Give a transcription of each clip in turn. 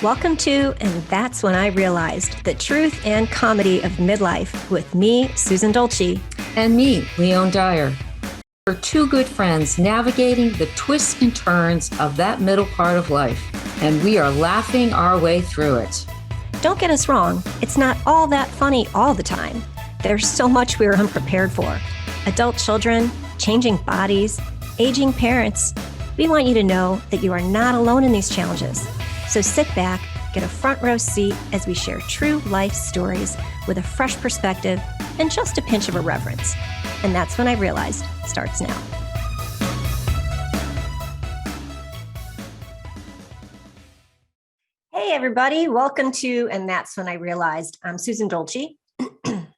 Welcome to And That's When I Realized, the truth and comedy of midlife with me, Susan Dolci. And me, Leone Dyer. We're two good friends navigating the twists and turns of that middle part of life, and we are laughing our way through it. Don't get us wrong, it's not all that funny all the time. There's so much we're unprepared for. Adult children, changing bodies, aging parents. We want you to know that you are not alone in these challenges. So sit back, get a front row seat as we share true life stories with a fresh perspective and just a pinch of irreverence. And That's When I Realized starts now. Hey, everybody. Welcome to And That's When I Realized. I'm Susan Dolci.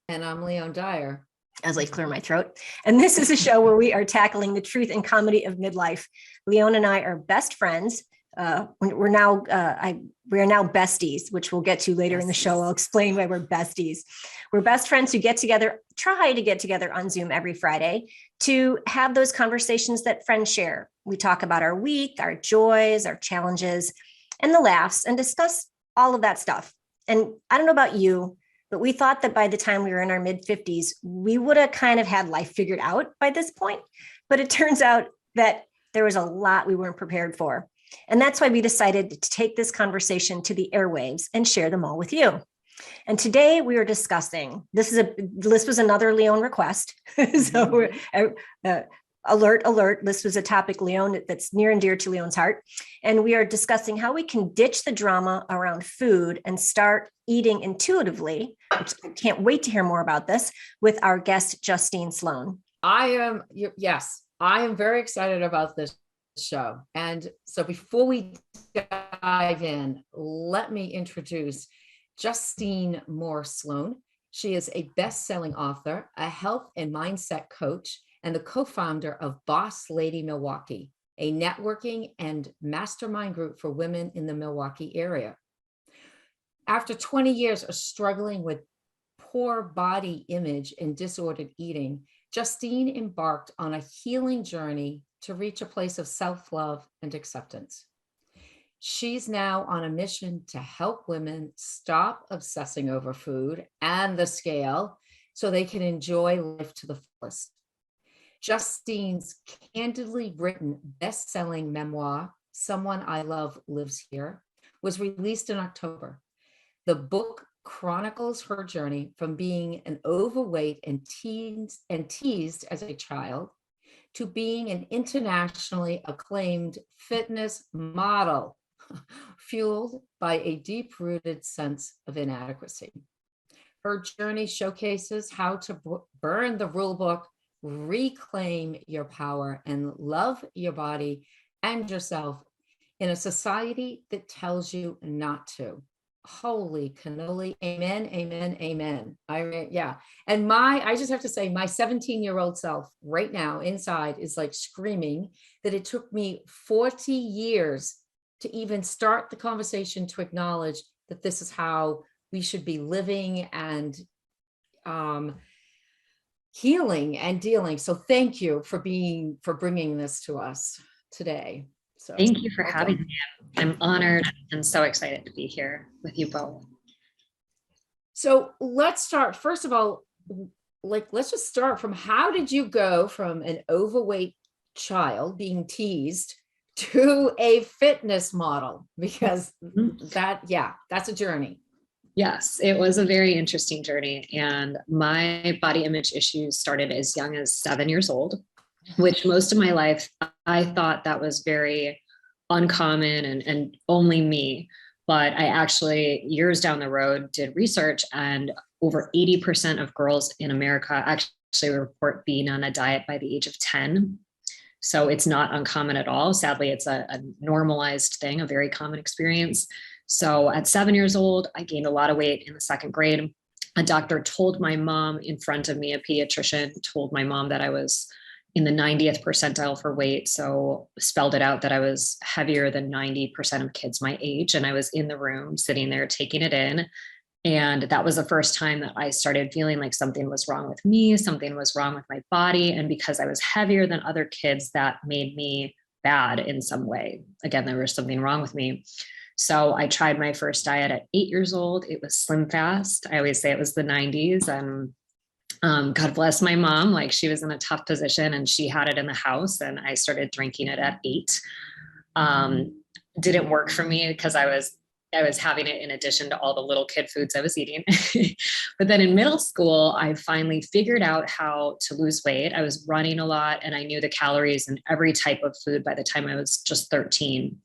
And I'm Leone Dyer. As I clear my throat. And this is a show where we are tackling the truth and comedy of midlife. Leone and I are best friends. We're now besties, which we'll get to later in the show. I'll explain why we're besties. We're best friends who try to get together on Zoom every Friday to have those conversations that friends share. We talk about our week, our joys, our challenges, and the laughs, and discuss all of that stuff. And I don't know about you, but we thought that by the time we were in our mid-50s, we would have kind of had life figured out by this point. But it turns out that there was a lot we weren't prepared for. And that's why we decided to take this conversation to the airwaves and share them all with you. And today we are discussing, this was another Leone request. So alert, this was a topic, Leone, that's near and dear to Leone's heart. And we are discussing how we can ditch the drama around food and start eating intuitively, which I can't wait to hear more about this, with our guest, Justine Sloan. I am very excited about this show. And so before we dive in, let me introduce Justine Moore Sloan. She is a best-selling author, a health and mindset coach, and the co-founder of Boss Lady Milwaukee, a networking and mastermind group for women in the Milwaukee area. After 20 years of struggling with poor body image and disordered eating, Justine embarked on a healing journey to reach a place of self-love and acceptance. She's now on a mission to help women stop obsessing over food and the scale so they can enjoy life to the fullest. Justine's candidly written best-selling memoir, Someone I Love Lives Here, was released in October. The book chronicles her journey from being an overweight and teased as a child to being an internationally acclaimed fitness model, fueled by a deep-rooted sense of inadequacy. Her journey showcases how to burn the rule book, reclaim your power, and love your body and yourself in a society that tells you not to. Holy cannoli. Amen, amen, amen. And I just have to say, my 17-year-old self right now inside is like screaming that it took me 40 years to even start the conversation to acknowledge that this is how we should be living and healing and dealing. So thank you for bringing this to us today. So thank you for having me. I'm honored and so excited to be here with you both. So let's start. First of all, let's just start from, how did you go from an overweight child being teased to a fitness model? Because that's a journey. Yes, it was a very interesting journey. And my body image issues started as young as 7 years old, which most of my life, I thought that was very uncommon and only me. But I actually, years down the road, did research, and over 80% of girls in America actually report being on a diet by the age of 10. So it's not uncommon at all. Sadly, it's a normalized thing, a very common experience. So at 7 years old, I gained a lot of weight in the second grade. A doctor told my mom in front of me, a pediatrician told my mom that I was in the 90th percentile for weight. So spelled it out that I was heavier than 90% of kids my age. And I was in the room sitting there taking it in. And that was the first time that I started feeling like something was wrong with me, something was wrong with my body. And because I was heavier than other kids, that made me bad in some way. Again, there was something wrong with me. So I tried my first diet at 8 years old. It was Slim Fast. I always say it was the 90s. And God bless my mom. Like, she was in a tough position and she had it in the house, and I started drinking it at 8. Didn't work for me because I was having it in addition to all the little kid foods I was eating. But then in middle school, I finally figured out how to lose weight. I was running a lot and I knew the calories in every type of food by the time I was just 13.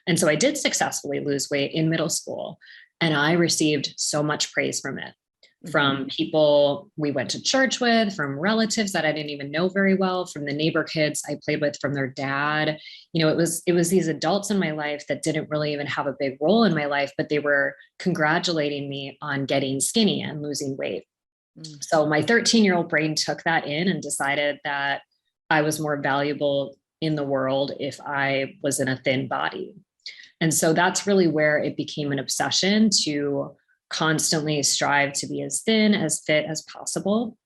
And so I did successfully lose weight in middle school, and I received so much praise from it, from people we went to church with, from relatives that I didn't even know very well, from the neighbor kids I played with, from their dad. It was these adults in my life that didn't really even have a big role in my life, but they were congratulating me on getting skinny and losing weight. So my 13-year-old brain took that in and decided that I was more valuable in the world if I was in a thin body. And so that's really where it became an obsession to constantly strive to be as thin, as fit as possible.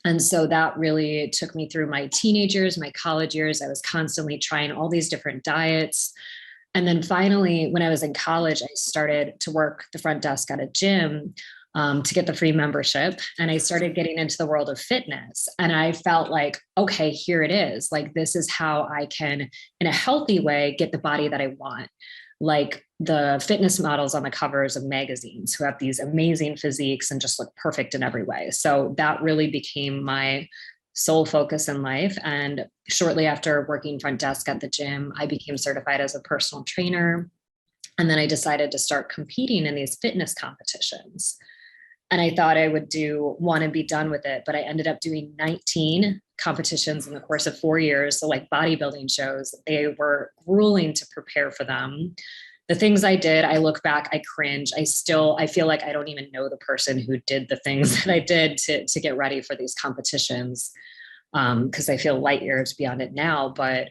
And so that really took me through my teenage years, my college years. I was constantly trying all these different diets. And then finally, when I was in college, I started to work the front desk at a gym to get the free membership. And I started getting into the world of fitness. And I felt like, okay, here it is. Like, this is how I can, in a healthy way, get the body that I want. Like the fitness models on the covers of magazines who have these amazing physiques and just look perfect in every way. So that really became my sole focus in life. And shortly after working front desk at the gym, I became certified as a personal trainer. And then I decided to start competing in these fitness competitions. And I thought I would do one and be done with it, but I ended up doing 19 competitions in the course of 4 years. So like bodybuilding shows, they were grueling to prepare for them. The things I did, I look back, I cringe. I feel like I don't even know the person who did the things that I did to get ready for these competitions. Because I feel light years beyond it now, but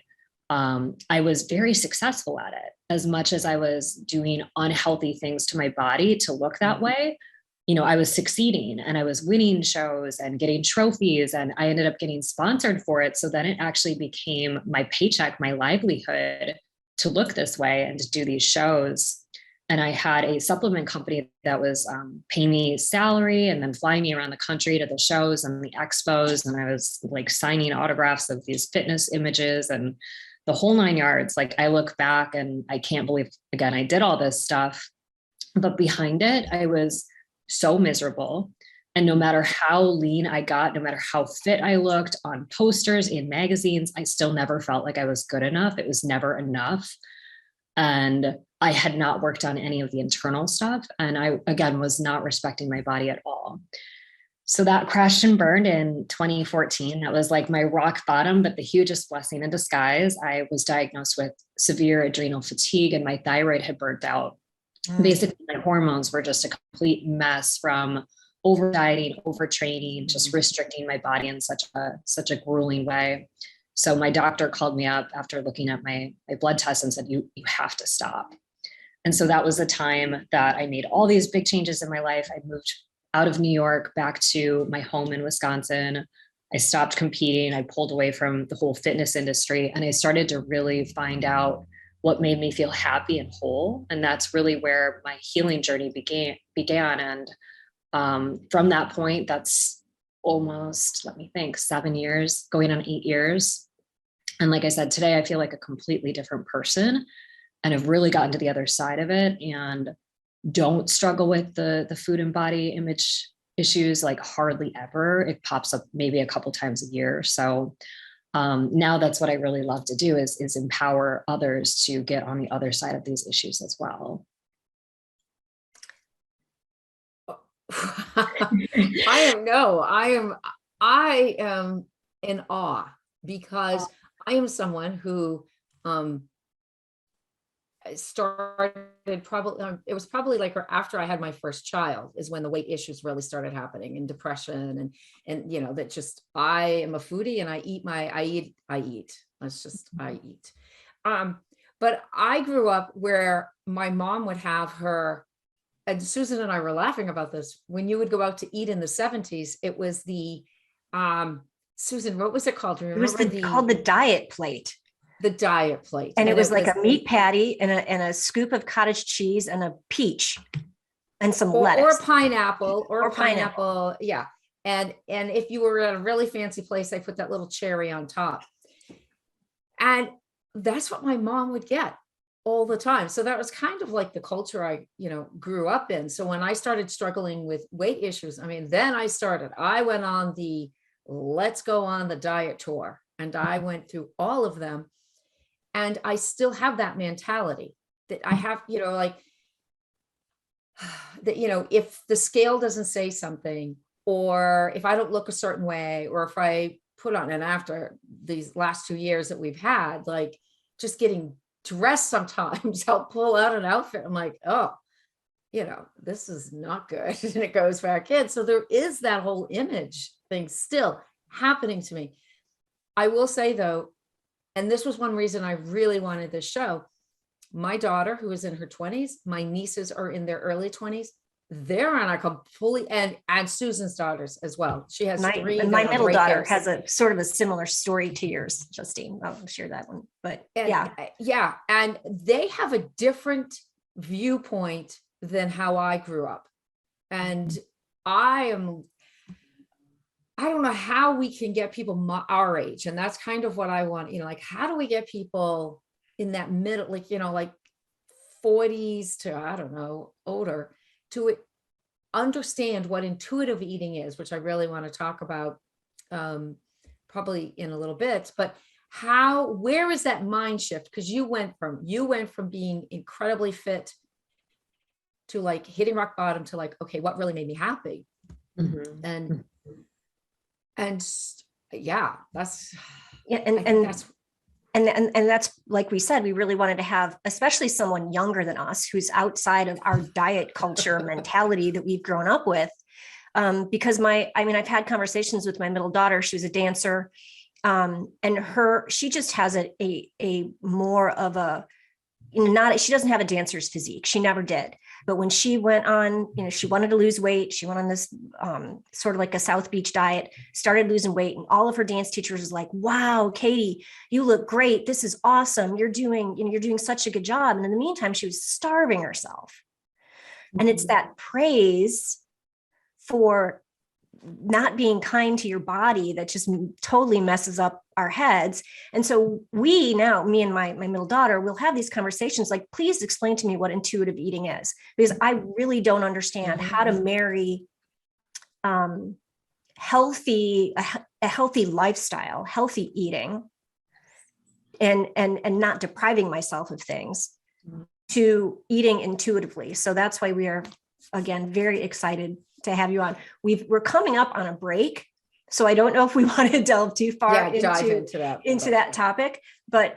I was very successful at it. As much as I was doing unhealthy things to my body to look that way, I was succeeding and I was winning shows and getting trophies, and I ended up getting sponsored for it. So then it actually became my paycheck, my livelihood to look this way and to do these shows. And I had a supplement company that was paying me salary and then flying me around the country to the shows and the expos. And I was like signing autographs of these fitness images and the whole 9 yards. Like, I look back and I can't believe, again, I did all this stuff, but behind it, I was so miserable. And no matter how lean I got, no matter how fit I looked on posters in magazines, I still never felt like I was good enough. It was never enough. And I had not worked on any of the internal stuff. And I, again, was not respecting my body at all. So that crashed and burned in 2014. That was like my rock bottom, but the hugest blessing in disguise. I was diagnosed with severe adrenal fatigue and my thyroid had burnt out. Basically, my hormones were just a complete mess from over dieting, overtraining, just restricting my body in such a grueling way. So my doctor called me up after looking at my blood tests and said, you have to stop. And so that was the time that I made all these big changes in my life. I moved out of New York back to my home in Wisconsin. I stopped competing. I pulled away from the whole fitness industry, and I started to really find out what made me feel happy and whole. And that's really where my healing journey began. And from that point, that's almost, 7 years, going on 8 years. And like I said, today, I feel like a completely different person and have really gotten to the other side of it and don't struggle with the food and body image issues, like hardly ever. It pops up maybe a couple times a year. So now that's what I really love to do is empower others to get on the other side of these issues as well. I am in awe because I am someone who started probably, it was probably like after I had my first child is when the weight issues really started happening, and depression and that just, I am a foodie and I eat. That's just, I eat. But I grew up where my mom would have her, and Susan and I were laughing about this, when you would go out to eat in the 70s, it was the, Susan, what was it called? Do you remember? Called the diet plate. the diet plate. And it was like a meat patty and a scoop of cottage cheese and a peach and some lettuce. Or a pineapple or pineapple. Yeah. And if you were at a really fancy place, they put that little cherry on top. And that's what my mom would get all the time. So that was kind of like the culture I, grew up in. So when I started struggling with weight issues, then I went on the let's go on the diet tour, and I went through all of them. And I still have that mentality that I have, that, if the scale doesn't say something, or if I don't look a certain way, or if I put on, and after these last 2 years that we've had, like just getting dressed, sometimes I'll pull out an outfit. I'm like, oh, this is not good. And it goes for our kids. So there is that whole image thing still happening to me. I will say though, and this was one reason I really wanted this show. My daughter, who is in her 20s, my nieces are in their early 20s. They're on a completely, and Susan's daughters as well. She has three. And my middle daughter has a sort of a similar story to yours, Justine. I'll share that one. But yeah. And they have a different viewpoint than how I grew up. And I don't know how we can get people our age. And that's kind of what I want, like, how do we get people in that middle, like 40s to, I don't know, older, to understand what intuitive eating is, which I really want to talk about probably in a little bit. But where is that mind shift? Because you went from being incredibly fit to like hitting rock bottom to like, okay, what really made me happy? And yeah, that's, and that's, like we said, we really wanted to have, especially someone younger than us, who's outside of our diet culture mentality that we've grown up with. Because I've had conversations with my middle daughter. She was a dancer. And she just has a more of a, she doesn't have a dancer's physique. She never did. But when she went on, she wanted to lose weight. She went on this sort of like a South Beach diet, started losing weight. And all of her dance teachers was like, wow, Katie, you look great. This is awesome. You're doing such a good job. And in the meantime, she was starving herself. And it's that praise for not being kind to your body that just totally messes up our heads. And so me and my middle daughter will have these conversations like, please explain to me what intuitive eating is, because I really don't understand how to marry a healthy lifestyle, healthy eating, and not depriving myself of things, to eating intuitively. So that's why we are, again, very excited to have you on. We're coming up on a break, so I don't know if we want to delve too far into that topic. But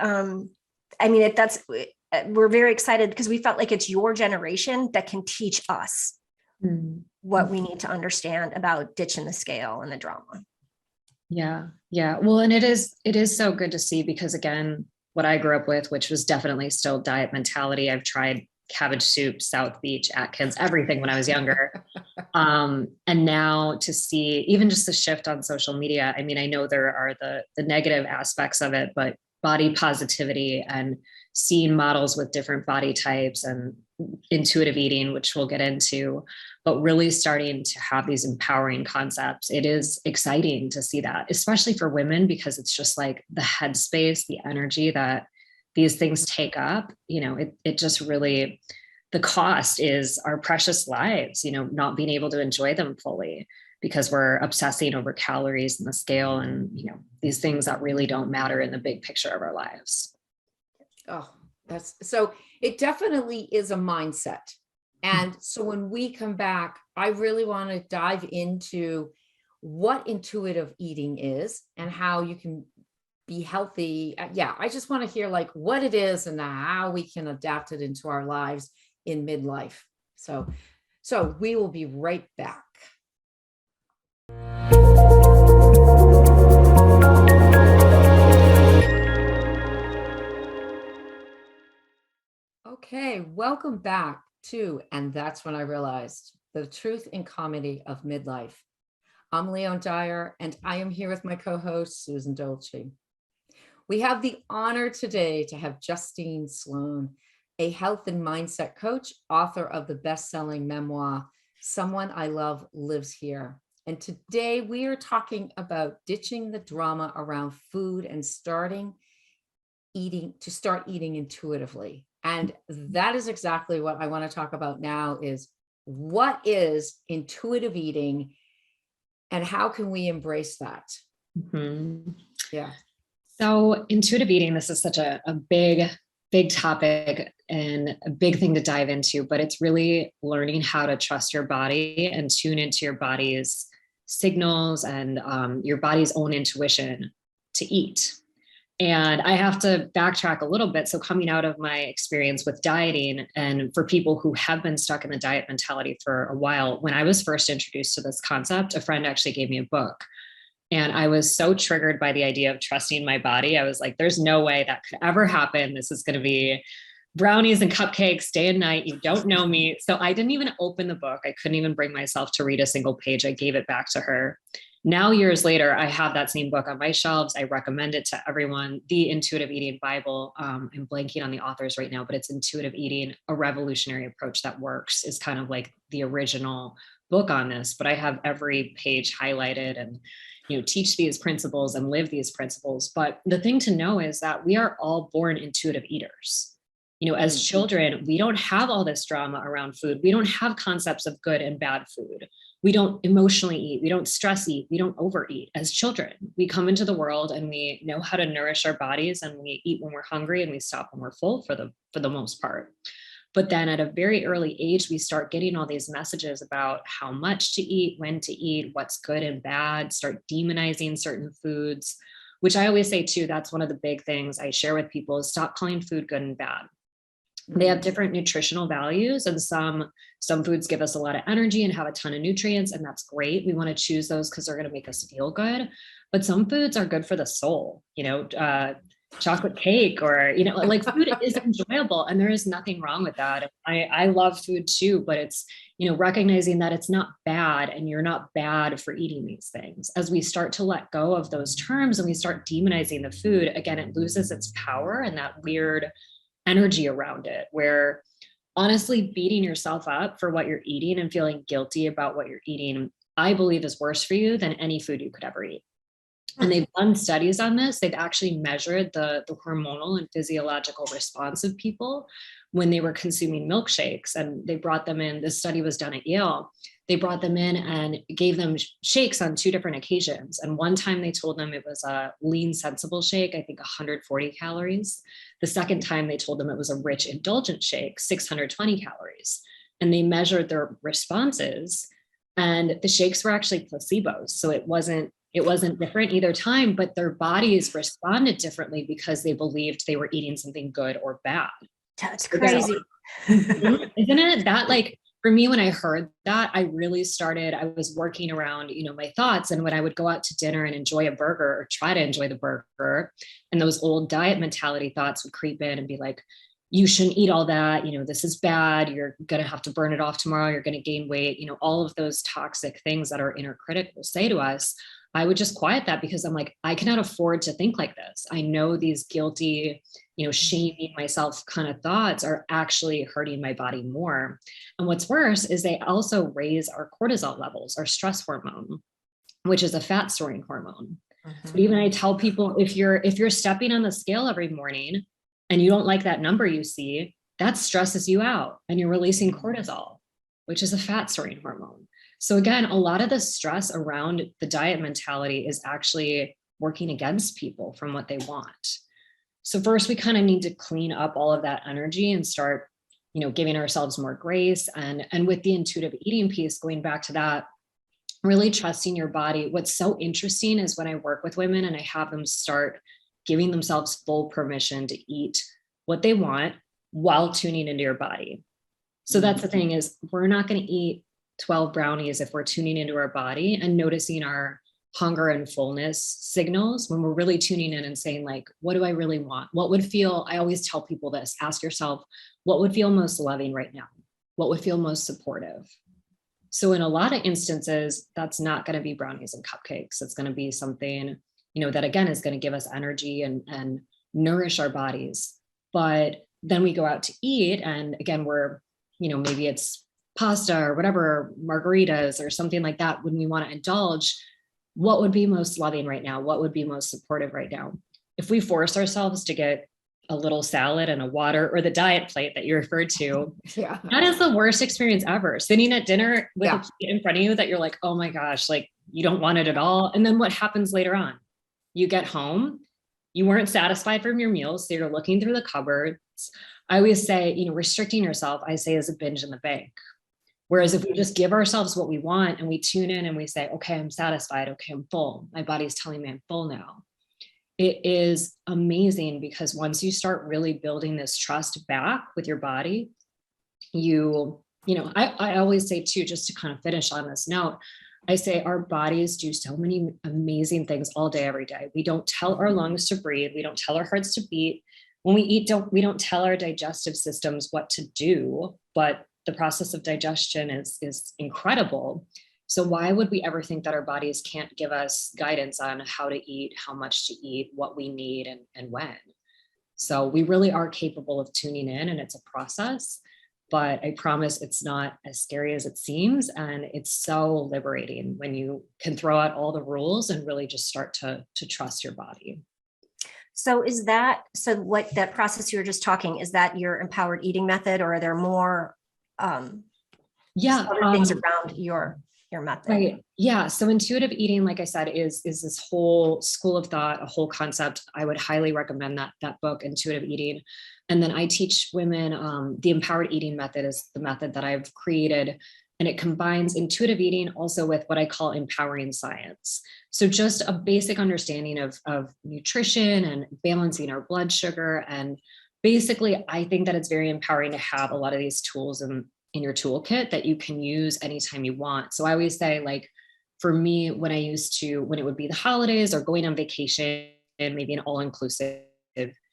we're very excited because we felt like it's your generation that can teach us what we need to understand about ditching the scale and the drama. Yeah. Well, and it is so good to see, because again, what I grew up with, which was definitely still diet mentality. I've tried cabbage soup, South Beach, Atkins, everything when I was younger. And now to see even just the shift on social media. I know there are the negative aspects of it, but body positivity and seeing models with different body types and intuitive eating, which we'll get into, but really starting to have these empowering concepts. It is exciting to see that, especially for women, because it's just like the headspace, the energy that these things take up, it just really, the cost is our precious lives, not being able to enjoy them fully because we're obsessing over calories and the scale and, these things that really don't matter in the big picture of our lives. Oh, so it definitely is a mindset. And so when we come back, I really want to dive into what intuitive eating is and how you can be healthy. Yeah, I just want to hear like what it is and how we can adapt it into our lives in midlife. So we will be right back. Okay, welcome back to And That's When I Realized, the truth and comedy of midlife. I'm Leone Dyer, and I am here with my co-host, Susan Dolci. We have the honor today to have Justine Sloan, a health and mindset coach, author of the best-selling memoir, Someone I Love Lives Here. And today we are talking about ditching the drama around food and start eating intuitively. And that is exactly what I want to talk about now is what is intuitive eating and how can we embrace that? Mhm. Yeah. So intuitive eating, this is such a big topic and a big thing to dive into, but it's really learning how to trust your body and tune into your body's signals and your body's own intuition to eat. And I have to backtrack a little bit. So coming out of my experience with dieting, and for people who have been stuck in the diet mentality for a while, when I was first introduced to this concept, a friend actually gave me a book. And I was so triggered by the idea of trusting my body. I was like, there's no way that could ever happen. This is going to be brownies and cupcakes day and night. You don't know me. So I didn't even open the book. I couldn't even bring myself to read a single page. I gave it back to her. Now, years later, I have that same book on my shelves. I recommend it to everyone. The Intuitive Eating Bible. I'm blanking on the authors right now, but it's Intuitive Eating, a revolutionary approach that works, is kind of like the original book on this. But I have every page highlighted and teach these principles and live these principles. But the thing to know is that we are all born intuitive eaters. As children, we don't have all this drama around food. We don't have concepts of good and bad food. We don't emotionally eat. We don't stress eat. We don't overeat. As children, we come into the world and we know how to nourish our bodies, and we eat when we're hungry and we stop when we're full for the most part. But then at a very early age, we start getting all these messages about how much to eat, when to eat, what's good and bad, start demonizing certain foods, which I always say too, that's one of the big things I share with people is stop calling food good and bad. They have different nutritional values, and some foods give us a lot of energy and have a ton of nutrients, and that's great. We want to choose those because they're going to make us feel good. But some foods are good for the soul, chocolate cake or, like food is enjoyable and there is nothing wrong with that. I love food too, but it's, recognizing that it's not bad and you're not bad for eating these things. As we start to let go of those terms and we start demonizing the food, again, it loses its power and that weird energy around it, where honestly beating yourself up for what you're eating and feeling guilty about what you're eating, I believe is worse for you than any food you could ever eat. And they've done studies on this. They've actually measured the hormonal and physiological response of people when they were consuming milkshakes. And they brought them in. This study was done at Yale. They brought them in and gave them shakes on 2 different occasions. And one time they told them it was a lean sensible shake, I think 140 calories. The second time they told them it was a rich indulgent shake, 620 calories. And they measured their responses, and the shakes were actually placebos. So it wasn't different either time, but their bodies responded differently because they believed they were eating something good or bad. That's crazy. Isn't it? That, like, for me, when I heard that, I was working around, my thoughts. And when I would go out to dinner and enjoy a burger or try to enjoy the burger, and those old diet mentality thoughts would creep in and be like, you shouldn't eat all that, this is bad. You're going to have to burn it off tomorrow. You're going to gain weight. All of those toxic things that our inner critic will say to us. I would just quiet that because I'm like, I cannot afford to think like this. I know these guilty, shaming myself kind of thoughts are actually hurting my body more. And what's worse is they also raise our cortisol levels, our stress hormone, which is a fat storing hormone. But even I tell people, if you're stepping on the scale every morning and you don't like that number you see, that stresses you out and you're releasing cortisol, which is a fat storing hormone. So again, a lot of the stress around the diet mentality is actually working against people from what they want. So first, we kind of need to clean up all of that energy and start, giving ourselves more grace. And with the intuitive eating piece, going back to that, really trusting your body. What's so interesting is when I work with women and I have them start giving themselves full permission to eat what they want while tuning into your body. So that's the thing, is we're not going to eat 12 brownies if we're tuning into our body and noticing our hunger and fullness signals, when we're really tuning in and saying, like, what do I really want? What would feel, I always tell people this, ask yourself, what would feel most loving right now? What would feel most supportive? So in a lot of instances, that's not going to be brownies and cupcakes. It's going to be something, that again is going to give us energy and nourish our bodies. But then we go out to eat, and again, we're, maybe it's pasta or whatever, margaritas or something like that. When we want to indulge, what would be most loving right now? What would be most supportive right now? If we force ourselves to get a little salad and a water, or the diet plate that you referred to, Yeah. that is the worst experience ever. Sitting at dinner with a plate in front of you that you're like, oh my gosh, like you don't want it at all. And then what happens later on? You get home, you weren't satisfied from your meals, so you're looking through the cupboards. I always say, restricting yourself, I say, is a binge in the bank. Whereas if we just give ourselves what we want and we tune in and we say, okay, I'm satisfied. Okay, I'm full. My body's telling me I'm full now. It is amazing, because once you start really building this trust back with your body, I always say too, just to kind of finish on this note, I say our bodies do so many amazing things all day, every day. We don't tell our lungs to breathe. We don't tell our hearts to beat. When we eat, we don't tell our digestive systems what to do, but the process of digestion is incredible. So why would we ever think that our bodies can't give us guidance on how to eat, how much to eat, what we need, and when? So we really are capable of tuning in, and it's a process, but I promise it's not as scary as it seems. And it's so liberating when you can throw out all the rules and really just start to trust your body. So what that process you were just talking, is that your empowered eating method, or are there more other things around your method? Right. Yeah. So intuitive eating, like I said, is this whole school of thought, a whole concept. I would highly recommend that book, Intuitive Eating. And then I teach women, the empowered eating method is the method that I've created. And it combines intuitive eating also with what I call empowering science. So just a basic understanding of nutrition and balancing our blood sugar. And basically, I think that it's very empowering to have a lot of these tools in your toolkit that you can use anytime you want. So I always say, like, for me, when it would be the holidays or going on vacation, and maybe an all-inclusive,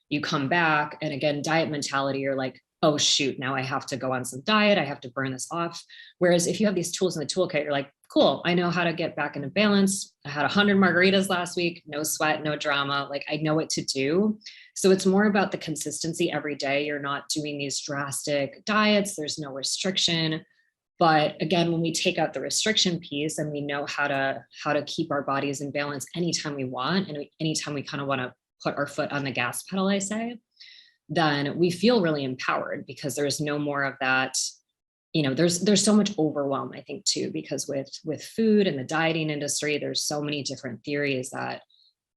you come back and again, diet mentality, you're like, oh shoot, now I have to go on some diet. I have to burn this off. Whereas if you have these tools in the toolkit, you're like, cool, I know how to get back into balance. I had 100 margaritas last week, no sweat, no drama. Like, I know what to do. So it's more about the consistency every day. You're not doing these drastic diets. There's no restriction. But again, when we take out the restriction piece and we know how to keep our bodies in balance anytime we want, and anytime we kind of want to put our foot on the gas pedal, I say, then we feel really empowered, because there's no more of that. There's so much overwhelm, I think, too, because with food and the dieting industry, there's so many different theories that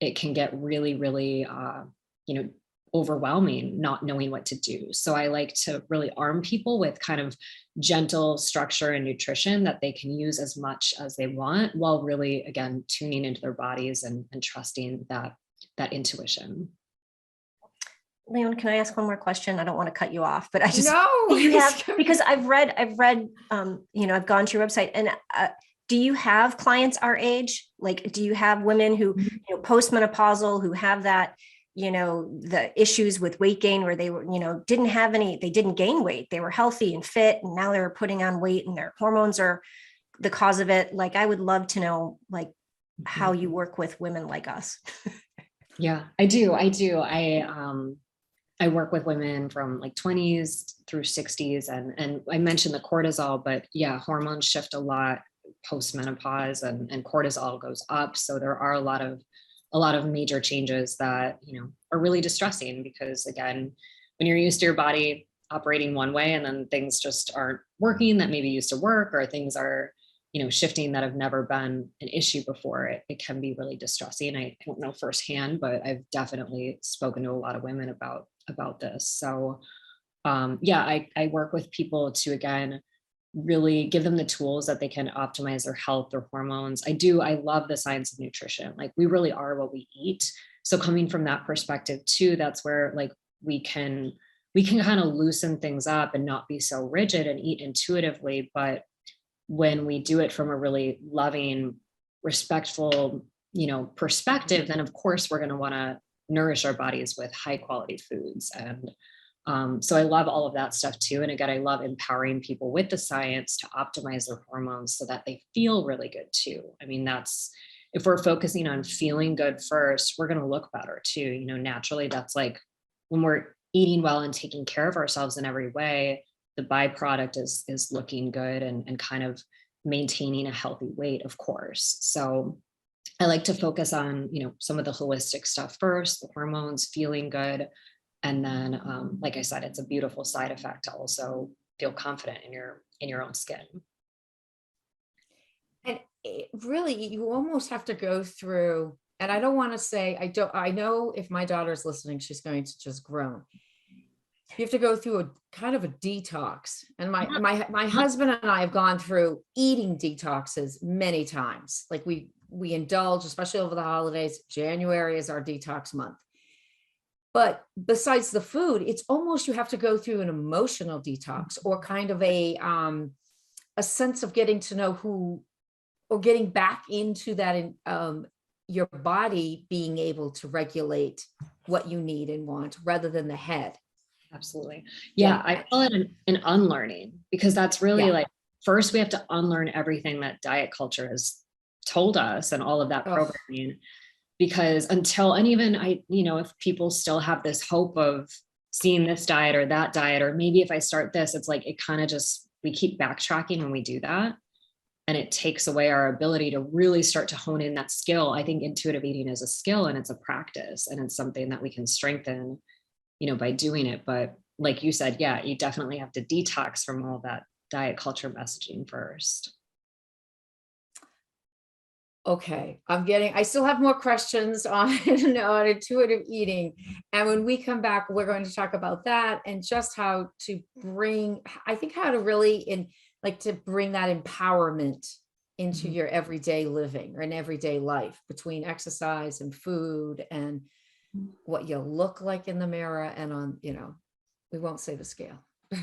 it can get really, really, overwhelming, not knowing what to do. So I like to really arm people with kind of gentle structure and nutrition that they can use as much as they want, while really, again, tuning into their bodies and trusting that intuition. Leone, can I ask one more question? I don't want to cut you off, but I just, No, because I've read, I've gone to your website, and do you have clients our age? Like, do you have women who, postmenopausal, who have that, the issues with weight gain, where they were, they didn't gain weight. They were healthy and fit, and now they're putting on weight, and their hormones are the cause of it. Like, I would love to know, like, how you work with women like us. Yeah, I do. I work with women from like 20s through 60s. And I mentioned the cortisol, but yeah, hormones shift a lot post-menopause, and cortisol goes up. So there are a lot of major changes that, are really distressing, because again, when you're used to your body operating one way and then things just aren't working that maybe used to work, or things are, shifting that have never been an issue before, it can be really distressing. I don't know firsthand, but I've definitely spoken to a lot of women about this. So I work with people to, again, really give them the tools that they can optimize their health, their hormones. I love the science of nutrition. Like, we really are what we eat. So coming from that perspective too, that's where, like, we can kind of loosen things up and not be so rigid and eat intuitively. But when we do it from a really loving, respectful, perspective, then of course we're going to want to nourish our bodies with high quality foods. And so I love all of that stuff too. And again, I love empowering people with the science to optimize their hormones so that they feel really good too. I mean, that's, if we're focusing on feeling good first, we're going to look better too. You know, naturally, that's like when we're eating well and taking care of ourselves in every way, the byproduct is looking good and kind of maintaining a healthy weight, of course. So I like to focus on, you know, some of the holistic stuff first, the hormones, feeling good. And then, like I said, it's a beautiful side effect to also feel confident in your own skin. And it really, you almost have to go through, and I don't want to say, I know if my daughter's listening, she's going to just groan. You have to go through a kind of a detox. And my husband and I have gone through eating detoxes many times. Like we indulge, especially over the holidays. January is our detox month. But besides the food, it's almost, you have to go through an emotional detox, or kind of a sense of getting to know who, or getting back into that, your body being able to regulate what you need and want rather than the head. Absolutely. Yeah. I call it an unlearning, because that's really like, first we have to unlearn everything that diet culture has told us and all of that programming, because and even you know, if people still have this hope of seeing this diet or that diet, or maybe if I start this, it's like, it kind of just, we keep backtracking when we do that. And it takes away our ability to really start to hone in that skill. I think intuitive eating is a skill, and it's a practice, and it's something that we can strengthen, you know, by doing it. But like you said, yeah, you definitely have to detox from all that diet culture messaging first. Okay, I still have more questions on, on intuitive eating. And when we come back, we're going to talk about that, and just how to bring, I think how to really to bring that empowerment into your everyday living or in everyday life, between exercise and food and what you look like in the mirror and on, you know, we won't say the scale.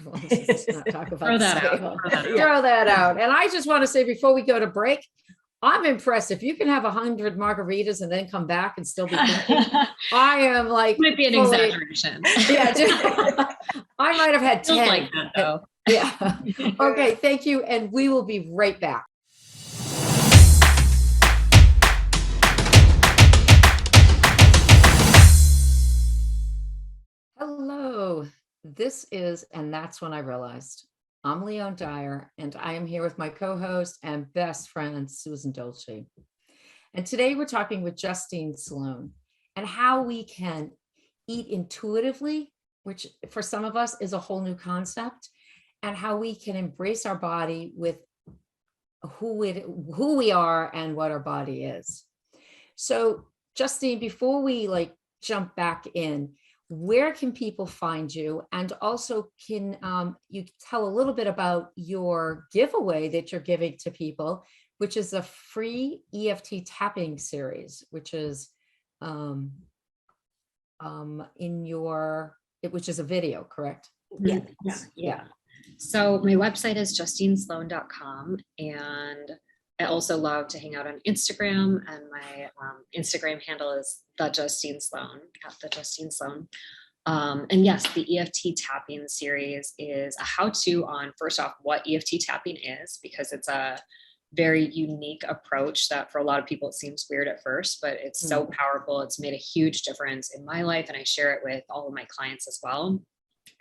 Let's not talk about the scale. Throw that out. And I just want to say, before we go to break, I'm impressed. If you can have 100 margaritas and then come back and still be thinking, I am like, might be an exaggeration. Yeah, I might have had 10. Like that, though. Yeah. Okay. Thank you. And we will be right back. Hello. This is, and that's when I realized, I'm Leone Dyer, and I am here with my co-host and best friend, Susan Dolci. And today we're talking with Justine Sloan, and how we can eat intuitively, which for some of us is a whole new concept, and how we can embrace our body with who we are and what our body is. So Justine, before we jump back in, where can people find you? And also, can you tell a little bit about your giveaway that you're giving to people, which is a free EFT tapping series, which is which is a video, correct? Yeah. So my website is justinesloan.com, and I also love to hang out on Instagram, and my Instagram handle is the Justine Sloan, at the Justine Sloan. And yes, the EFT tapping series is a how-to on, first off, what EFT tapping is, because it's a very unique approach that for a lot of people, it seems weird at first, but it's so powerful. It's made a huge difference in my life, and I share it with all of my clients as well.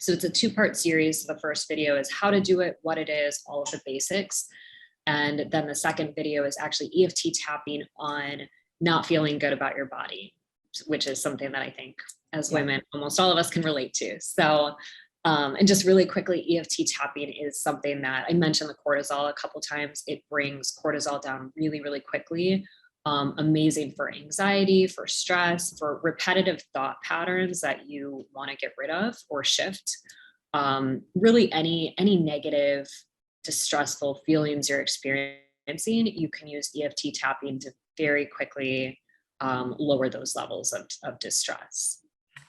So it's a 2-part series. The first video is how to do it, what it is, all of the basics. And then the second video is actually EFT tapping on not feeling good about your body, which is something that I think as women, almost all of us can relate to. So, and just really quickly, EFT tapping is something that I mentioned the cortisol a couple of times. It brings cortisol down really, really quickly. Amazing for anxiety, for stress, for repetitive thought patterns that you want to get rid of or shift. Really any negative, distressful feelings you're experiencing, you can use EFT tapping to very quickly lower those levels of distress.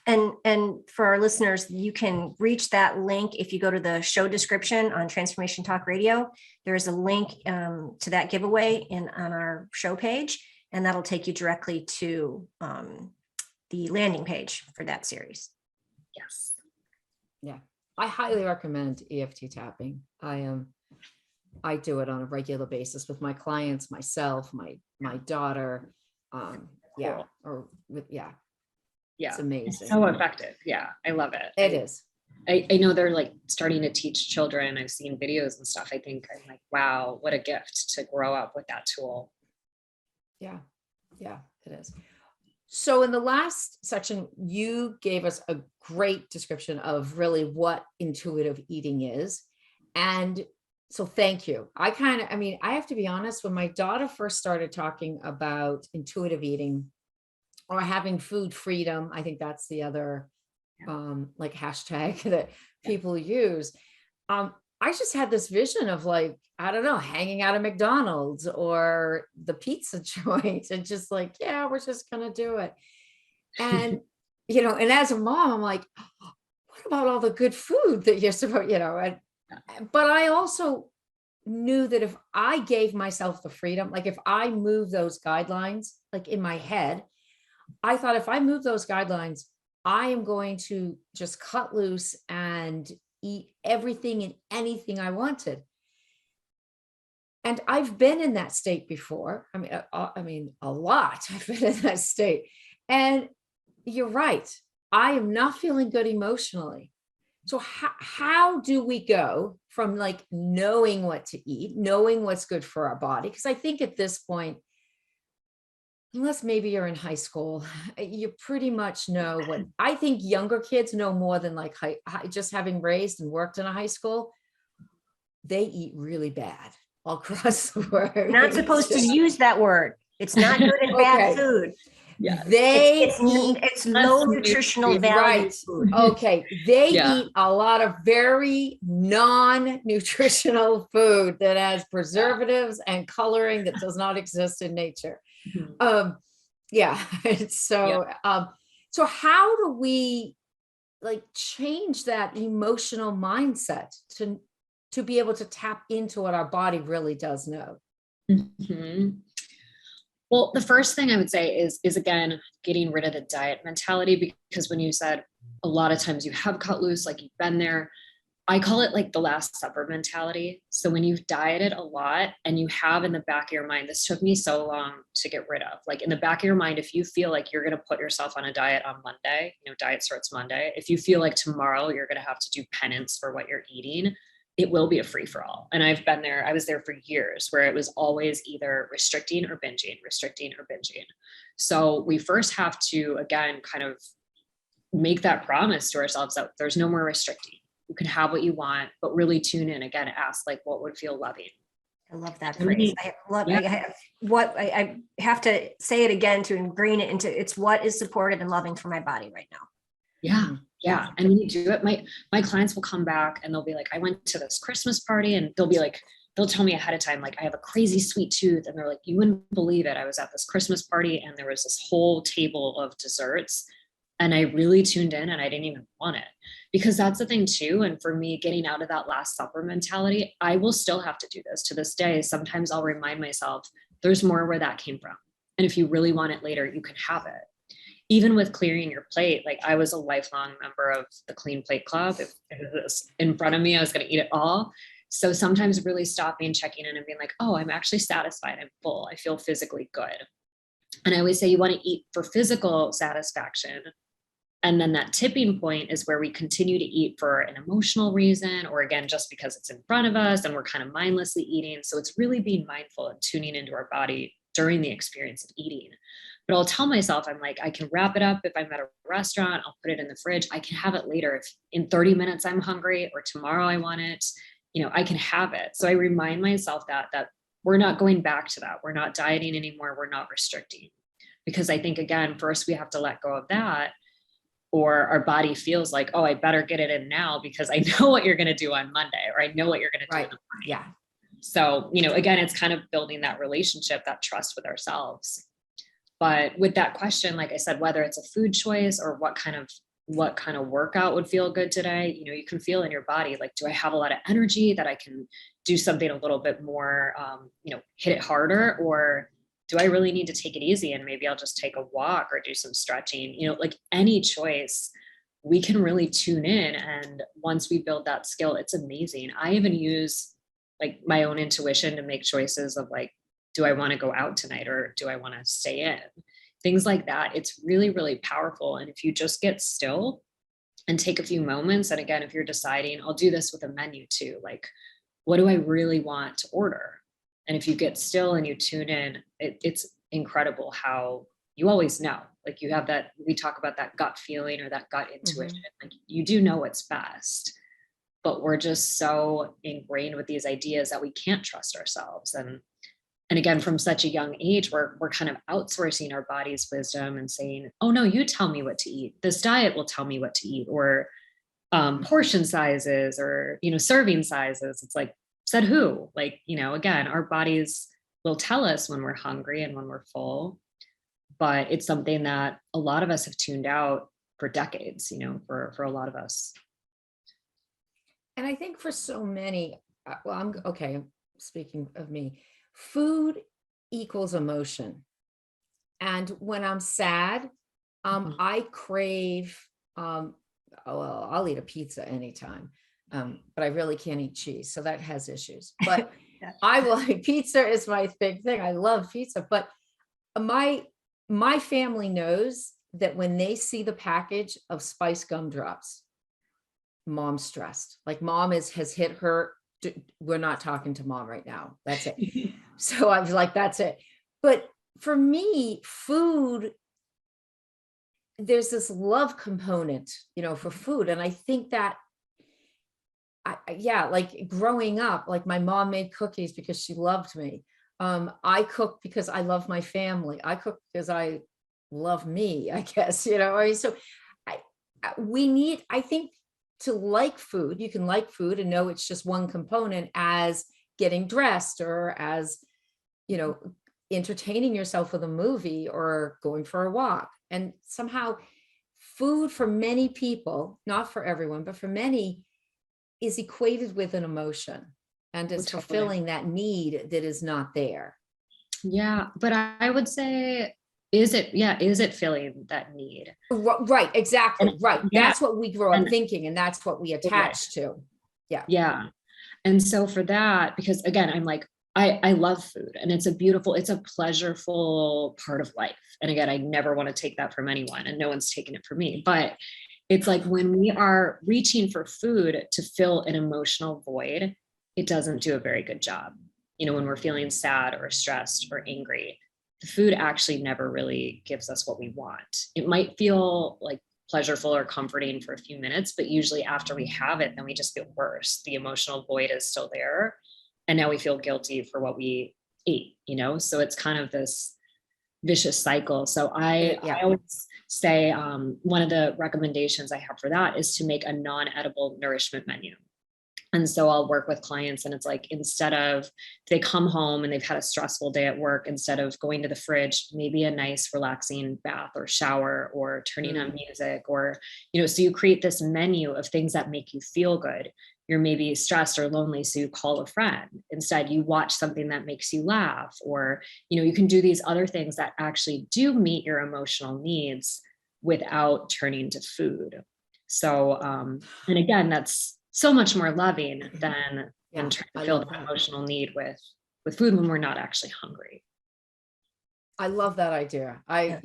And for our listeners, you can reach that link if you go to the show description on Transformation Talk Radio. There is a link to that giveaway on our show page, and that'll take you directly to the landing page for that series. Yes. Yeah, I highly recommend EFT tapping. I do it on a regular basis with my clients, myself, my daughter. Yeah, Cool. or with, yeah, Yeah. it's amazing. So effective. Yeah. I love it. It is. I know they're like starting to teach children. I've seen videos and stuff. I think I'm like, wow, what a gift to grow up with that tool. Yeah, yeah, it is. So in the last section, you gave us a great description of really what intuitive eating is. And so thank you. I mean, I have to be honest, when my daughter first started talking about intuitive eating or having food freedom, I think that's the other like hashtag that people use. I just had this vision of like, I don't know, hanging out at McDonald's or the pizza joint and just like, yeah, we're just gonna do it. And, and as a mom, I'm like, what about all the good food that you're supposed, but I also knew that if I gave myself the freedom, like if I move those guidelines, like in my head, I thought if I move those guidelines, I am going to just cut loose and eat everything and anything I wanted. And I've been in that state before. I mean, a lot. I've been in that state. And you're right. I am not feeling good emotionally. So how do we go from like knowing what to eat, knowing what's good for our body? Because I think at this point, unless maybe you're in high school, you pretty much know what I think younger kids know more than like just having raised and worked in a high school. They eat really bad all across the world. Not supposed to use that word. It's not good and bad food. Yeah. It's low nutritional value right. food. Okay. They eat a lot of very non-nutritional food that has preservatives and coloring that does not exist in nature. Yeah. So, so how do we like change that emotional mindset to be able to tap into what our body really does know? Mm-hmm. Well, the first thing I would say is again, getting rid of the diet mentality, because when you said a lot of times you have cut loose, like you've been there, I call it like the Last Supper mentality. So when you've dieted a lot and you have in the back of your mind, this took me so long to get rid of, like in the back of your mind, if you feel like you're going to put yourself on a diet on Monday, diet starts Monday. If you feel like tomorrow you're going to have to do penance for what you're eating, it will be a free for all. And I've been there. I was there for years where it was always either restricting or binging. So we first have to, again, kind of make that promise to ourselves that there's no more restricting. You can have what you want, but really tune in again, ask like what would feel loving. I love that phrase. I have to say it again to ingrain it into it's what is supportive and loving for my body right now. Yeah. And when you do it, my clients will come back and they'll be like, I went to this Christmas party, and they'll tell me ahead of time, like, I have a crazy sweet tooth. And they're like, you wouldn't believe it. I was at this Christmas party and there was this whole table of desserts. And I really tuned in and I didn't even want it, because that's the thing too. And for me, getting out of that Last Supper mentality, I will still have to do this to this day. Sometimes I'll remind myself there's more where that came from. And if you really want it later, you can have it. Even with clearing your plate, like I was a lifelong member of the Clean Plate Club. If it was in front of me, I was going to eat it all. So sometimes really stopping, checking in and being like, oh, I'm actually satisfied. I'm full. I feel physically good. And I always say you want to eat for physical satisfaction. And then that tipping point is where we continue to eat for an emotional reason, or again, just because it's in front of us and we're kind of mindlessly eating. So it's really being mindful and tuning into our body during the experience of eating. But I'll tell myself, I'm like, I can wrap it up. If I'm at a restaurant, I'll put it in the fridge. I can have it later. If in 30 minutes I'm hungry, or tomorrow I want it, I can have it. So I remind myself that we're not going back to that. We're not dieting anymore. We're not restricting, because I think, again, first we have to let go of that, or our body feels like, oh, I better get it in now because I know what you're going to do on Monday, or I know what you're going to do in the morning. Yeah. So, again, it's kind of building that relationship, that trust with ourselves. But with that question, like I said, whether it's a food choice or what kind of workout would feel good today, you can feel in your body, like, do I have a lot of energy that I can do something a little bit more, hit it harder, or do I really need to take it easy and maybe I'll just take a walk or do some stretching, like any choice, we can really tune in. And once we build that skill, it's amazing. I even use like my own intuition to make choices of like, do I want to go out tonight or do I want to stay in? Things like that. It's really, really powerful. And if you just get still and take a few moments, and again, if you're deciding, I'll do this with a menu too, like, what do I really want to order? And if you get still and you tune in, it's incredible how you always know, like you have that, we talk about that gut feeling or that gut intuition, like you do know what's best, but we're just so ingrained with these ideas that we can't trust ourselves. And again, from such a young age, we're kind of outsourcing our body's wisdom and saying, oh no, you tell me what to eat. This diet will tell me what to eat, or portion sizes, or, serving sizes. It's like, said who? Like, again, our bodies will tell us when we're hungry and when we're full, but it's something that a lot of us have tuned out for decades, for a lot of us. And I think for so many, I'm speaking of me, food equals emotion. And when I'm sad, I crave, I'll eat a pizza anytime, but I really can't eat cheese. So that has issues, but pizza is my big thing. I love pizza, but my family knows that when they see the package of spice gumdrops, mom's stressed. Like mom has hit her. We're not talking to mom right now. That's it. So I was like, that's it. But for me, food, there's this love component, for food. And I think that, like growing up, like my mom made cookies because she loved me. I cook because I love my family. I cook because I love me, I guess, so I think to like food, you can like food and know it's just one component, as getting dressed or as, entertaining yourself with a movie or going for a walk. And somehow food for many people, not for everyone, but for many, is equated with an emotion and is fulfilling that need that is not there. Yeah. But I would say, is it filling that need? Right. Exactly. Right. Yeah. That's what we grow up thinking, and that's what we attach to. Yeah. Yeah. And so for that, because again, I'm like, I love food, and it's a pleasureful part of life. And again, I never want to take that from anyone, and no one's taking it from me, but it's like when we are reaching for food to fill an emotional void, it doesn't do a very good job. When we're feeling sad or stressed or angry, the food actually never really gives us what we want. It might feel like pleasureful or comforting for a few minutes, but usually after we have it, then we just feel worse. The emotional void is still there. And now we feel guilty for what we ate, So it's kind of this vicious cycle. So I always say one of the recommendations I have for that is to make a non-edible nourishment menu. And so I'll work with clients, and it's like, instead of, they come home and they've had a stressful day at work, instead of going to the fridge, maybe a nice relaxing bath or shower or turning on music, or, so you create this menu of things that make you feel good. You're maybe stressed or lonely, so you call a friend. Instead, you watch something that makes you laugh, or, you can do these other things that actually do meet your emotional needs without turning to food. So, and again, that's so much more loving than trying to fill the emotional need with food when we're not actually hungry. I love that idea. I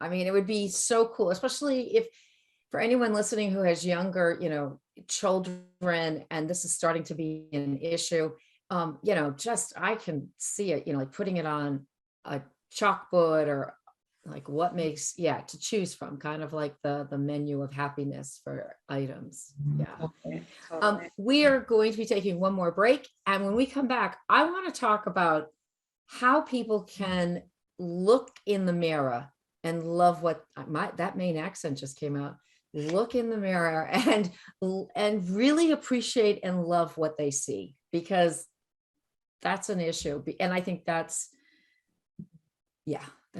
mean, it would be so cool, especially if for anyone listening who has younger, children, and this is starting to be an issue, just, I can see it, like putting it on a chalkboard, or like what makes, to choose from, kind of like the menu of happiness for items. Okay. We are going to be taking one more break. And when we come back, I want to talk about how people can look in the mirror and love what that main accent just came out. Look in the mirror and really appreciate and love what they see, because that's an issue. And I think that's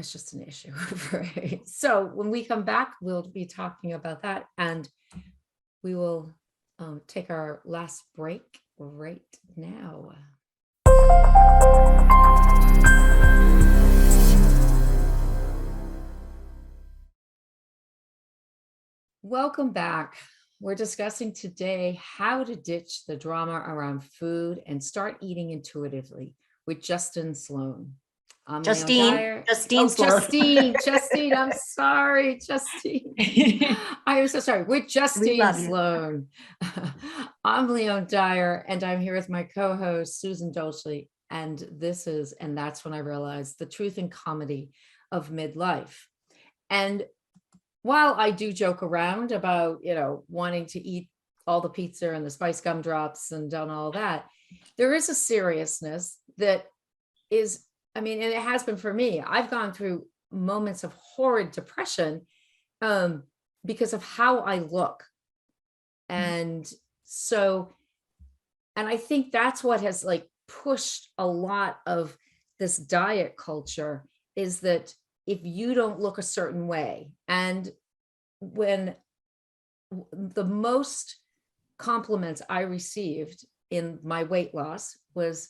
just an issue. Right? So when we come back, we'll be talking about that, and we will take our last break right now. Welcome back. We're discussing today how to ditch the drama around food and start eating intuitively with Justine Sloan. I'm Leone Dyer. Justine Sloan. Justine, I'm sorry, Justine. I am so sorry. With Justine Sloan. I'm Leone Dyer, and I'm here with my co-host, Susan Dolci. And that's when I realized the truth and comedy of midlife. And while I do joke around about, wanting to eat all the pizza and the spice gumdrops and done all that, there is a seriousness that is, and it has been for me. I've gone through moments of horrid depression because of how I look. And so, and I think that's what has pushed a lot of this diet culture, is that if you don't look a certain way, and when the most compliments I received in my weight loss was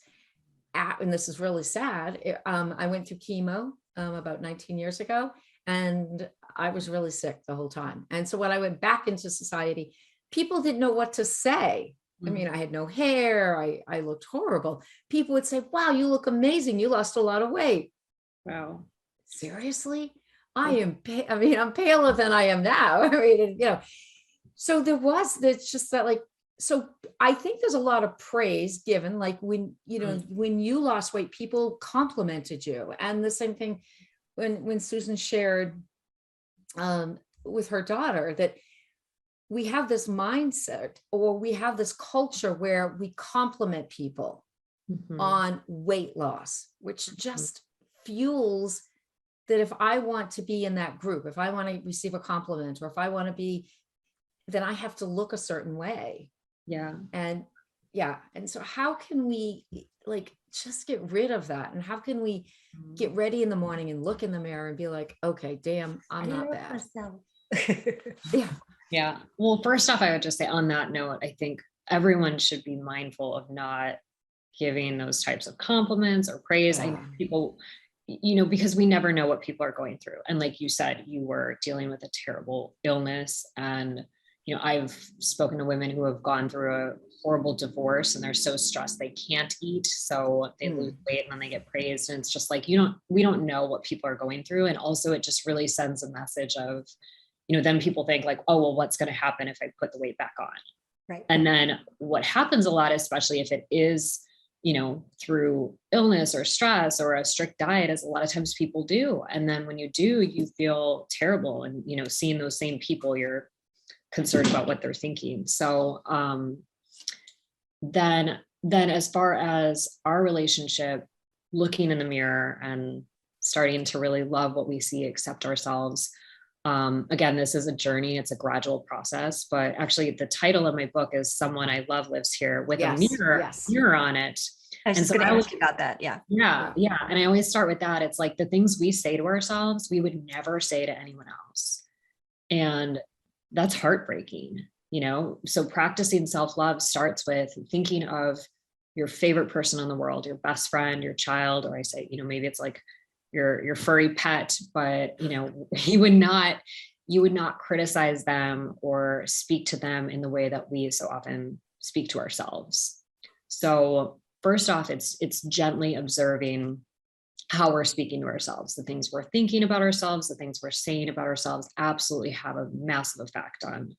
and this is really sad, I went through chemo about 19 years ago, and I was really sick the whole time. And so when I went back into society, people didn't know what to say. I had no hair. I looked horrible. People would say, wow, you look amazing. You lost a lot of weight. Wow. Seriously? I'm paler than I am now. So that's just that, so I think there's a lot of praise given, when you lost weight, people complimented you. And the same thing when Susan shared with her daughter, that we have this mindset, or we have this culture where we compliment people on weight loss, which just fuels that. If I want to be in that group, if I want to receive a compliment, or if I want to be, then I have to look a certain way. Yeah. And so how can we just get rid of that? And how can we get ready in the morning and look in the mirror and be like, okay, damn, I'm not bad. Yeah. Yeah. Well, first off, I would just say on that note, I think everyone should be mindful of not giving those types of compliments or praise. I think people, because we never know what people are going through. And like you said, you were dealing with a terrible illness. And, I've spoken to women who have gone through a horrible divorce, and they're so stressed they can't eat. So they lose weight and then they get praised. And it's just like, we don't know what people are going through. And also it just really sends a message of, then people think oh, well, what's going to happen if I put the weight back on? Right. And then what happens a lot, especially if it is, through illness or stress or a strict diet, is a lot of times people do. And then when you do, you feel terrible. And, seeing those same people, you're concerned about what they're thinking. So then as far as our relationship, looking in the mirror and starting to really love what we see, accept ourselves. Again, this is a journey. It's a gradual process, but actually the title of my book is Someone I Love Lives Here, with a mirror on it. I was just going to ask you about that. Yeah. And I always start with that. It's like the things we say to ourselves, we would never say to anyone else. And that's heartbreaking, So practicing self-love starts with thinking of your favorite person in the world, your best friend, your child, or I say, maybe it's your furry pet, but you would not criticize them or speak to them in the way that we so often speak to ourselves. So first off, it's gently observing how we're speaking to ourselves. The things we're thinking about ourselves, the things we're saying about ourselves absolutely have a massive effect on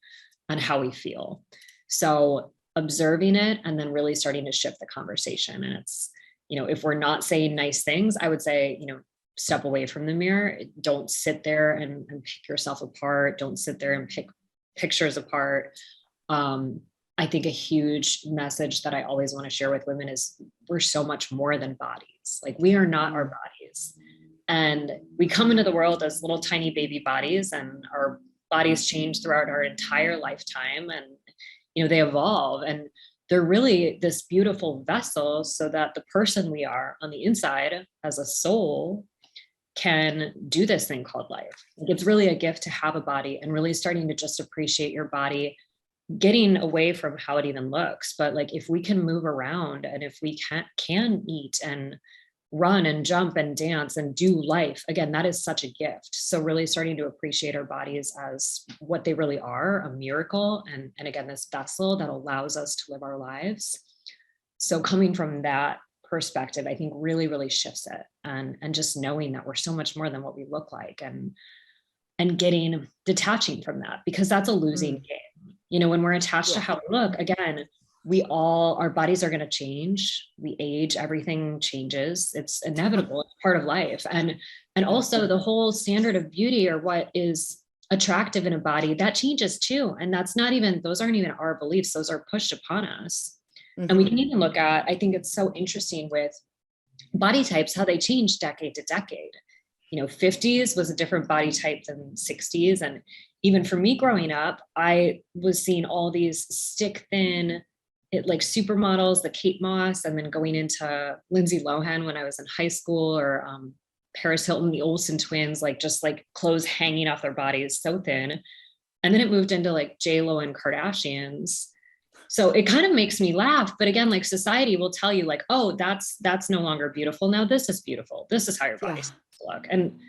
how we feel. So observing it and then really starting to shift the conversation. And it's, if we're not saying nice things, I would say, step away from the mirror. Don't sit there and pick yourself apart. Don't sit there and pick pictures apart. I think a huge message that I always want to share with women is we're so much more than bodies. We are not our bodies. And we come into the world as little tiny baby bodies, and our bodies change throughout our entire lifetime. And, they evolve, and they're really this beautiful vessel so that the person we are on the inside as a soul can do this thing called life. It's really a gift to have a body, and really starting to just appreciate your body, getting away from how it even looks. But if we can move around, and if we can eat and run and jump and dance and do life. Again, that is such a gift. So really starting to appreciate our bodies as what they really are, a miracle. And again, this vessel that allows us to live our lives. So coming from that perspective, I think really, really shifts it. And just knowing that we're so much more than what we look like, and detaching from that, because that's a losing game. You know, when we're attached to how we look, again, our bodies are going to change. We age, everything changes. It's inevitable. It's part of life. And also the whole standard of beauty, or what is attractive in a body, that changes too. And those aren't even our beliefs. Those are pushed upon us. And we can even look at, I think it's so interesting with body types, how they change decade to decade. You know, 50s was a different body type than 60s. And even for me growing up, I was seeing all these stick thin, like supermodels, the Kate Moss, and then going into Lindsay Lohan when I was in high school, or Paris Hilton, the Olsen twins, just clothes hanging off their bodies so thin. And then it moved into like J-Lo and Kardashians. So it kind of makes me laugh. But again, like society will tell you like, oh, that's no longer beautiful. Now this is beautiful. This is how your body's supposed to look. And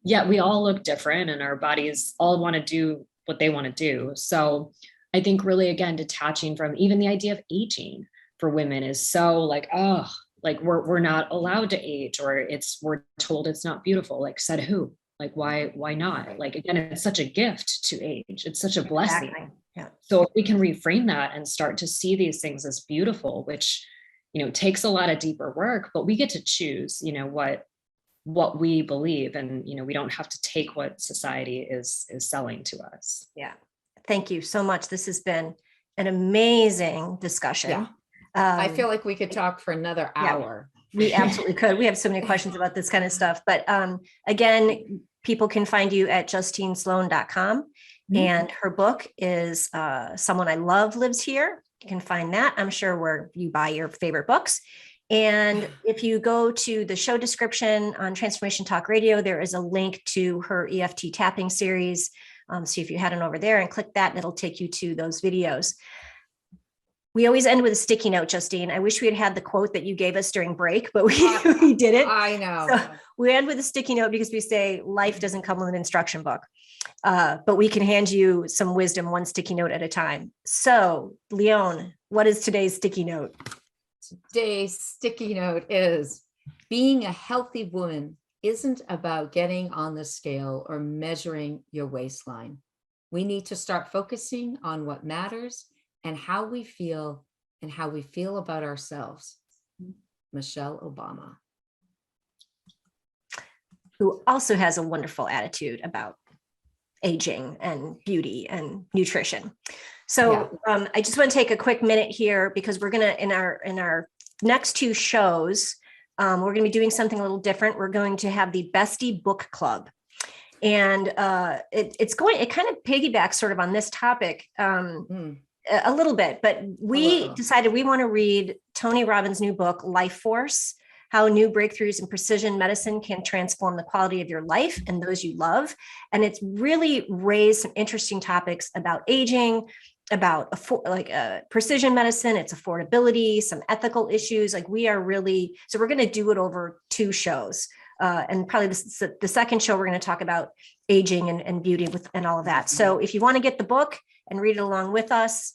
yet we all look different, and our bodies all want to do what they want to do. So I think really, again, detaching from even the idea of aging for women is so like, oh, like we're not allowed to age, or we're told it's not beautiful. Like, said who? Like, why not? Like, again, it's such a gift to age. It's such a blessing. Exactly. Yeah. So if we can reframe that and start to see these things as beautiful, which, takes a lot of deeper work, but we get to choose, what we believe. And, we don't have to take what society is selling to us. Yeah. Thank you so much. This has been an amazing discussion. Yeah. I feel like we could talk for another hour. We absolutely could. We have so many questions about this kind of stuff. But again, people can find you at justinesloan.com. And her book is Someone I Love Lives Here. You can find that, I'm sure, where you buy your favorite books. And if you go to the show description on Transformation Talk Radio, there is a link to her EFT Tapping Series. So if you head on over there and click that, it'll take you to those videos. We always end with a sticky note, Justine. I wish we had the quote that you gave us during break, but we didn't. I know. So we end with a sticky note because we say life doesn't come with an instruction book, but we can hand you some wisdom, one sticky note at a time. So, Leone, what is today's sticky note? Today's sticky note is: being a healthy woman isn't about getting on the scale or measuring your waistline. We need to start focusing on what matters and how we feel about ourselves. Michelle Obama. Who also has a wonderful attitude about aging and beauty and nutrition. So I just want to take a quick minute here, because we're going to, in our next two shows, we're going to be doing something a little different. We're going to have the Bestie Book Club. And it kind of piggybacks sort of on this topic a little bit, but we decided we want to read Tony Robbins' new book, Life Force: How New Breakthroughs in Precision Medicine Can Transform the Quality of Your Life and Those You Love. And it's really raised some interesting topics about aging, about precision medicine, its affordability, some ethical issues. So we're going to do it over two shows. And probably the second show, we're going to talk about aging and beauty and all of that. So if you want to get the book and read it along with us,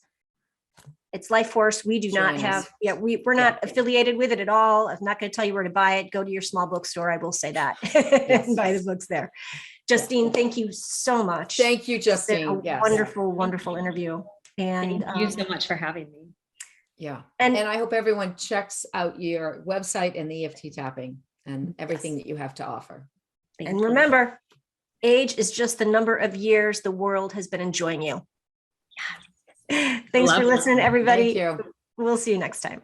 it's Life Force. We do not have, we're not affiliated with it at all. I'm not going to tell you where to buy it. Go to your small bookstore. I will say that and buy the books there. Justine, thank you so much. Thank you, Justine. Wonderful, wonderful interview. And thank you so much for having me. Yeah. And I hope everyone checks out your website and the EFT tapping and everything that you have to offer. And remember, age is just the number of years the world has been enjoying you. Thanks for listening, everybody. Thank you. We'll see you next time.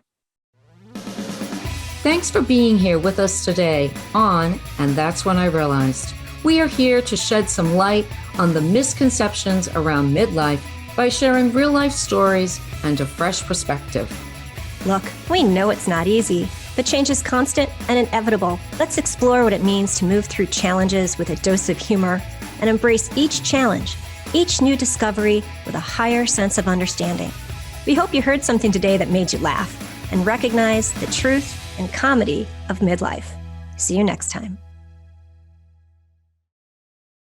Thanks for being here with us today on And That's When I Realized. We are here to shed some light on the misconceptions around midlife by sharing real life stories and a fresh perspective. Look, we know it's not easy, but change is constant and inevitable. Let's explore what it means to move through challenges with a dose of humor and embrace each challenge, each new discovery with a higher sense of understanding. We hope you heard something today that made you laugh and recognize the truth and comedy of midlife. See you next time.